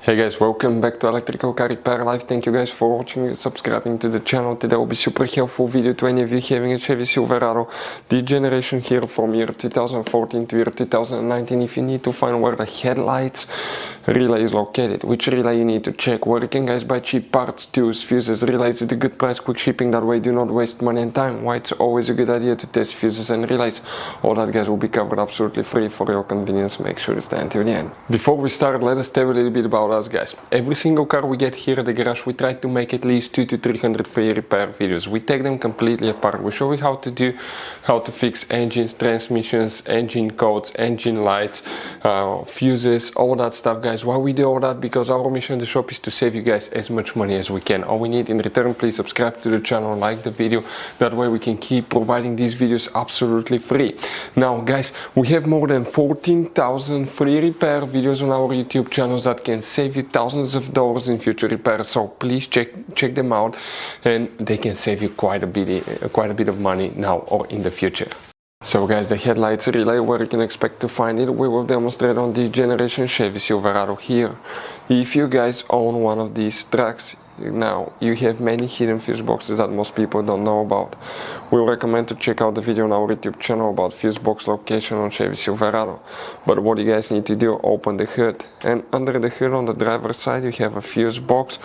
Hey guys, welcome back to Electrical Car Repair Live. Thank you guys for watching and subscribing to the channel. Today will be super helpful video to any of you having a Chevy Silverado, the generation here from year 2014 to year 2019. If you need to find where the headlights relay is located, which relay you need to check, where you can guys buy cheap parts, tools, fuses, relays at a good price, quick shipping, that way do not waste money and time, why it's always a good idea to test fuses and relays. All that guys will be covered absolutely free for your convenience. Make sure to stay until the end. Before we start, let us tell you a little bit about us guys. Every single car we get here at the garage, we try to make at least 200 to 300 free repair videos. We take them completely apart. We show you how to fix engines, transmissions, engine codes, engine lights, fuses, all that stuff guys. Why we do all that? Because our mission in the shop is to save you guys as much money as we can. All we need in return, please subscribe to the channel, like the video, that way we can keep providing these videos absolutely free. Now guys, we have more than 14,000 free repair videos on our YouTube channels that can save you thousands of dollars in future repairs, so please check them out, and they can save you quite a bit of money now or in the future. So guys, the headlights relay, where you can expect to find it, we will demonstrate on the generation Chevy Silverado here. If you guys own one of these trucks, now you have many hidden fuse boxes that most people don't know about. We recommend to check out the video on our YouTube channel about fuse box location on Chevy Silverado. But what you guys need to do, open the hood, and under the hood on the driver's side you have a fuse box.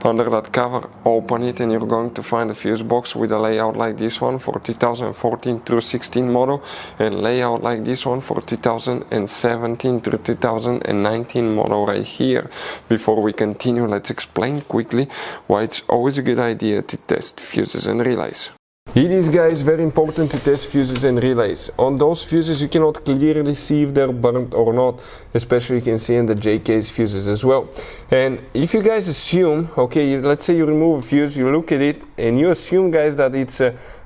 Under that cover, open it, and you're going to find a fuse box with a layout like this one for 2014 through 16 model, and layout like this one for 2017 through 2019 model right here. Before we continue, let's explain quickly why it's always a good idea to test fuses and relays. It is guys very important to test fuses and relays. On those fuses you cannot clearly see if they're burnt or not, especially you can see in the J-case fuses as well. And if you guys assume, okay, let's say you remove a fuse, you look at it and you assume guys that it's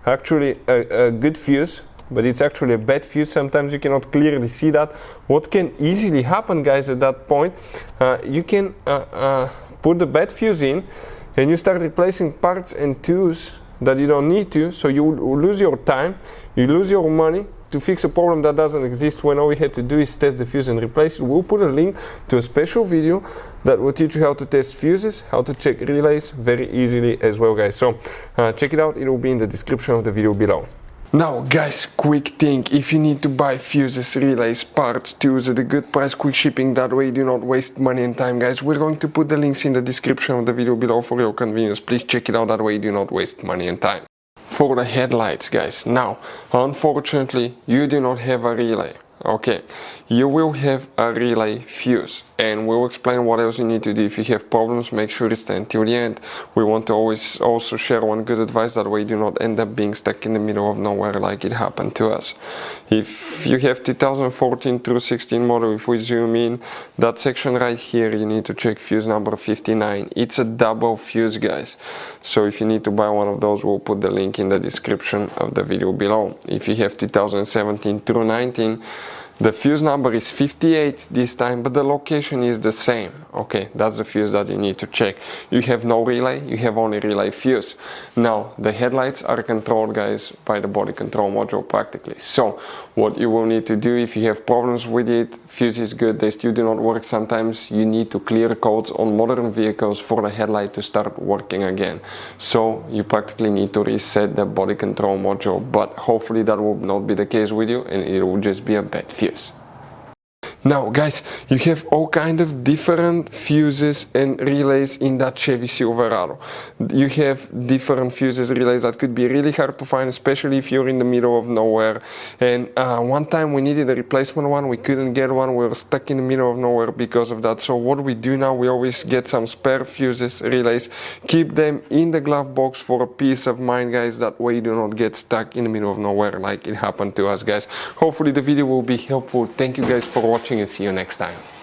actually a good fuse, but it's actually a bad fuse, sometimes you cannot clearly see that. What can easily happen guys at that point, you can put the bad fuse in and you start replacing parts and tools that you don't need to, so you lose your time, you lose your money to fix a problem that doesn't exist, when all we had to do is test the fuse and replace it. We'll put a link to a special video that will teach you how to test fuses, how to check relays very easily as well guys. So check it out, it will be in the description of the video below. Now guys, quick thing, if you need to buy fuses, relays, parts, tools at a good price, quick shipping, that way you do not waste money and time guys, we're going to put the links in the description of the video below for your convenience. Please check it out, that way you do not waste money and time. For the headlights guys, now unfortunately you do not have a relay. Okay, you will have a relay fuse, and we'll explain what else you need to do. If you have problems, make sure to stay until the end. We want to always also share one good advice, that way you do not end up being stuck in the middle of nowhere like it happened to us. If you have 2014 through 16 model, if we zoom in, that section right here, you need to check fuse number 59. It's a double fuse guys, so if you need to buy one of those, we'll put the link in the description of the video below. If you have 2017 through 19, the fuse number is 58 this time, but the location is the same. Okay, that's the fuse that you need to check. You have no relay, you have only relay fuse. Now, the headlights are controlled, guys, by the body control module practically. So, what you will need to do if you have problems with it, fuse is good, they still do not work, sometimes you need to clear codes on modern vehicles for the headlight to start working again. So, you practically need to reset the body control module, but hopefully that will not be the case with you, and it will just be a bad fuse. Now guys, you have all kind of different fuses and relays in that Chevy Silverado. You have different fuses, relays that could be really hard to find, especially if you're in the middle of nowhere. And one time we needed a replacement one, we couldn't get one, we were stuck in the middle of nowhere because of that. So what we do now, we always get some spare fuses, relays, keep them in the glove box for a peace of mind guys, that way you do not get stuck in the middle of nowhere like it happened to us guys. Hopefully the video will be helpful. Thank you guys for watching, and see you next time.